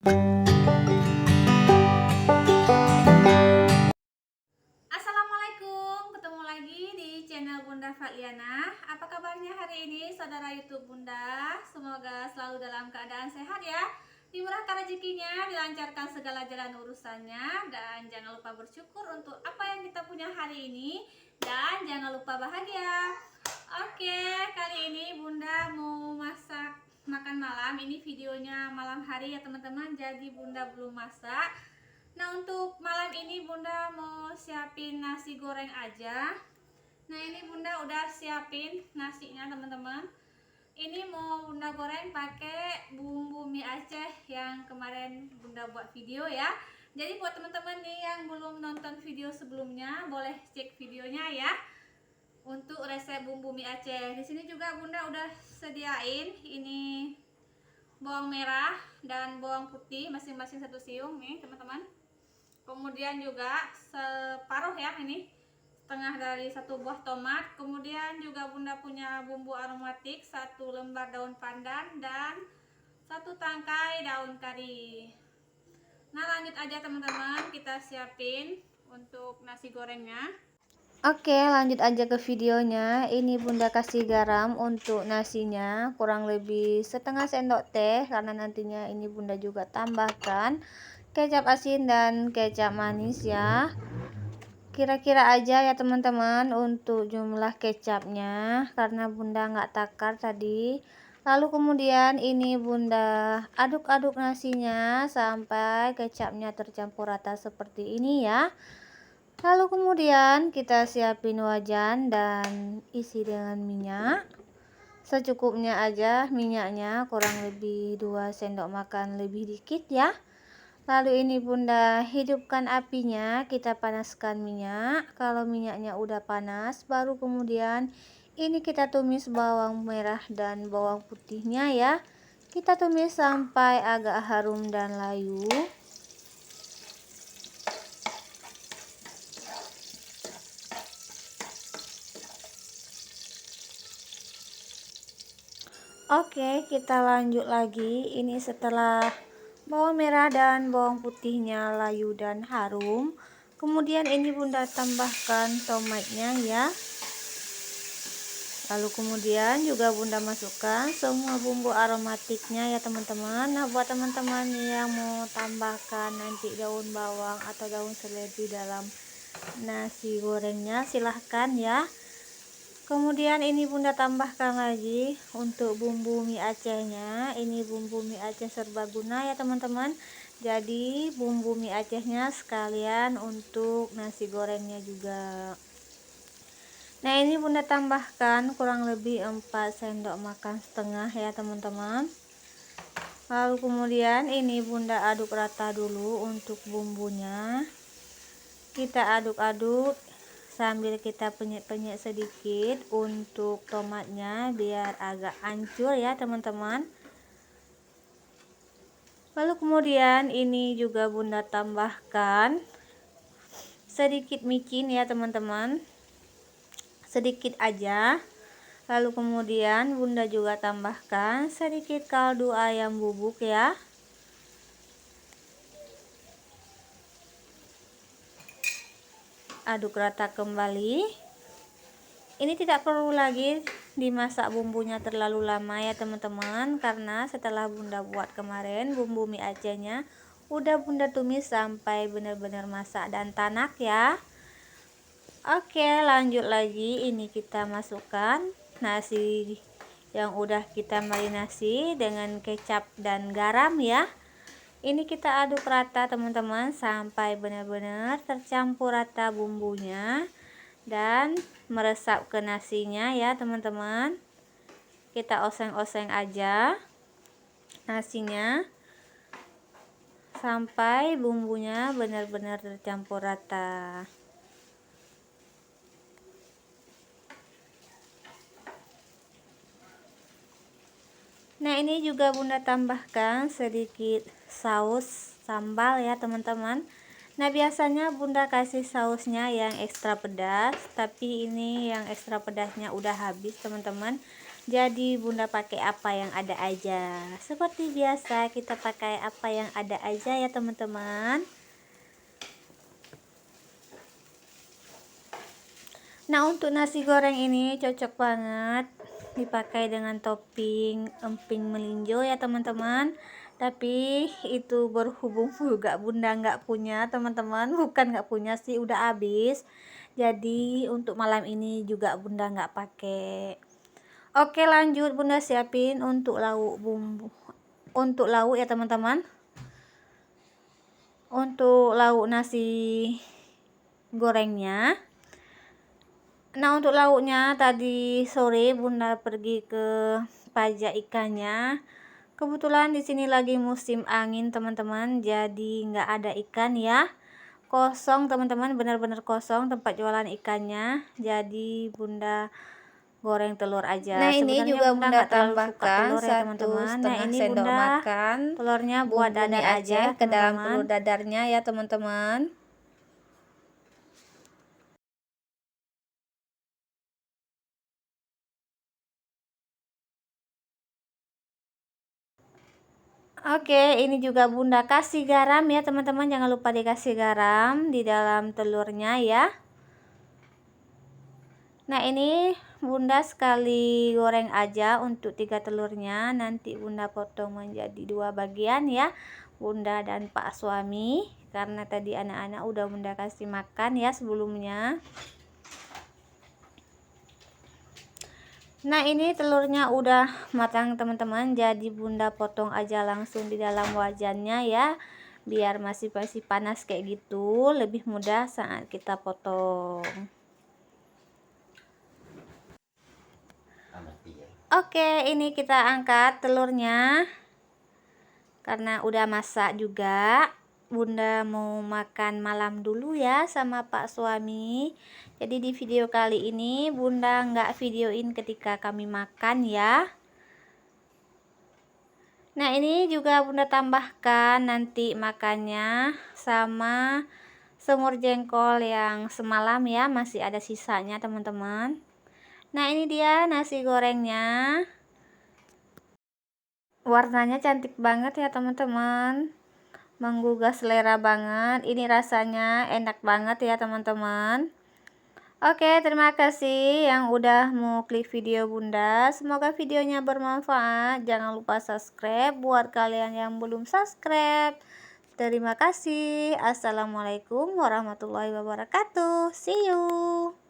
Assalamualaikum, ketemu lagi di channel Bunda Faliana. Apa kabarnya hari ini saudara YouTube Bunda? Semoga selalu dalam keadaan sehat ya, dimurahkan rezekinya, dilancarkan segala jalan urusannya, dan jangan lupa bersyukur untuk apa yang kita punya hari ini, dan jangan lupa bahagia. Oke, kali ini Bunda mau masak makan malam. Ini videonya malam hari ya teman-teman, jadi Bunda belum masak. Nah, untuk malam ini Bunda mau siapin nasi goreng aja. Nah, ini Bunda udah siapin nasinya teman-teman. Ini mau Bunda goreng pakai bumbu mie Aceh yang kemarin Bunda buat video ya. Jadi buat teman-teman nih yang belum nonton video sebelumnya, boleh cek videonya ya. Untuk resep bumbu mie Aceh. Di sini juga Bunda udah sediain ini bawang merah dan bawang putih masing-masing 1 siung nih teman-teman. Kemudian juga separuh ya, ini setengah dari 1 buah tomat. Kemudian juga Bunda punya bumbu aromatik 1 lembar daun pandan dan 1 tangkai daun kari. Nah, lanjut aja teman-teman, kita siapin untuk nasi gorengnya. Oke, lanjut aja ke videonya. Ini Bunda kasih garam untuk nasinya kurang lebih setengah sendok teh, karena nantinya ini Bunda juga tambahkan kecap asin dan kecap manis ya. Kira-kira aja ya teman-teman untuk jumlah kecapnya, karena Bunda nggak takar tadi. Lalu kemudian ini Bunda aduk-aduk nasinya sampai kecapnya tercampur rata seperti ini ya. Lalu kemudian kita siapin wajan dan isi dengan minyak secukupnya aja, minyaknya kurang lebih 2 sendok makan lebih dikit ya. Lalu ini Bunda hidupkan apinya, kita panaskan minyak. Kalau minyaknya udah panas, baru kemudian ini kita tumis bawang merah dan bawang putihnya ya. Kita tumis sampai agak harum dan layu. Oke, kita lanjut lagi. Ini setelah bawang merah dan bawang putihnya layu dan harum, kemudian ini Bunda tambahkan tomatnya ya. Lalu kemudian juga Bunda masukkan semua bumbu aromatiknya ya teman-teman. Nah, buat teman-teman yang mau tambahkan nanti daun bawang atau daun seledri dalam nasi gorengnya, silahkan ya. Kemudian ini Bunda tambahkan lagi untuk bumbu mie Acehnya. Ini bumbu mie Aceh serbaguna ya teman-teman. Jadi bumbu mie Acehnya sekalian untuk nasi gorengnya juga. Nah, ini Bunda tambahkan kurang lebih 4 sendok makan setengah ya teman-teman. Lalu kemudian ini Bunda aduk rata dulu untuk bumbunya. Kita aduk-aduk sambil kita penyet-penyet sedikit untuk tomatnya biar agak hancur ya teman-teman. Lalu kemudian ini juga Bunda tambahkan sedikit micin ya teman-teman, sedikit aja. Lalu kemudian Bunda juga tambahkan sedikit kaldu ayam bubuk ya. Aduk rata kembali. Ini tidak perlu lagi dimasak bumbunya terlalu lama ya teman-teman, karena setelah Bunda buat kemarin bumbu mie Acehnya udah Bunda tumis sampai benar-benar masak dan tanak ya. Oke, lanjut lagi. Ini kita masukkan nasi yang udah kita marinasi dengan kecap dan garam ya. Ini kita aduk rata teman-teman sampai benar-benar tercampur rata bumbunya dan meresap ke nasinya ya teman-teman. Kita oseng-oseng aja nasinya sampai bumbunya benar-benar tercampur rata. Nah, ini juga Bunda tambahkan sedikit saus sambal ya teman-teman. Nah, biasanya Bunda kasih sausnya yang ekstra pedas, tapi ini yang ekstra pedasnya udah habis teman-teman. Jadi bunda pakai apa yang ada aja. Seperti biasa kita pakai apa yang ada aja ya teman-teman. Nah, untuk nasi goreng ini cocok banget dipakai dengan topping emping melinjo ya teman-teman. Tapi itu berhubung juga bunda nggak punya teman-teman, bukan nggak punya sih, udah habis. Jadi untuk malam ini juga bunda nggak pakai. Oke, lanjut bunda siapin untuk lauk bumbu, untuk lauk ya teman-teman. Untuk lauk nasi gorengnya. Nah, untuk lauknya tadi sore bunda pergi ke pajak ikannya. Kebetulan di sini lagi musim angin teman-teman, jadi nggak ada ikan ya. Kosong teman-teman, benar-benar kosong tempat jualan ikannya. Jadi bunda goreng telur aja. Nah, ini sebenarnya juga bunda nggak terlalu suka tambahkan telur ya teman-teman. Nah, 1,5 ini sendok bunda makan telurnya buat bumbu mie dadar aja Aceh ke dalam teman-teman. telur dadarnya ya teman-teman. Oke, ini juga bunda kasih garam ya teman-teman, jangan lupa dikasih garam di dalam telurnya ya. Nah, ini bunda sekali goreng aja untuk 3 telurnya, nanti bunda potong menjadi 2 bagian ya, bunda dan pak suami, karena tadi anak-anak udah bunda kasih makan ya sebelumnya. Nah, ini telurnya udah matang teman-teman, jadi bunda potong aja langsung di dalam wajannya ya, biar masih panas kayak gitu, lebih mudah saat kita potong. Oke, ini kita angkat telurnya karena udah masak juga. Bunda mau makan malam dulu ya sama pak suami. Jadi di video kali ini bunda nggak videoin ketika kami makan ya. Nah, ini juga bunda tambahkan nanti makannya sama semur jengkol yang semalam ya, masih ada sisanya teman-teman. Nah, ini dia nasi gorengnya. Warnanya cantik banget ya teman-teman, menggugah selera banget. Ini rasanya enak banget ya teman-teman. Oke, terima kasih yang udah mau klik video bunda. Semoga videonya bermanfaat. Jangan lupa subscribe buat kalian yang belum subscribe. Terima kasih. Assalamualaikum warahmatullahi wabarakatuh. See you.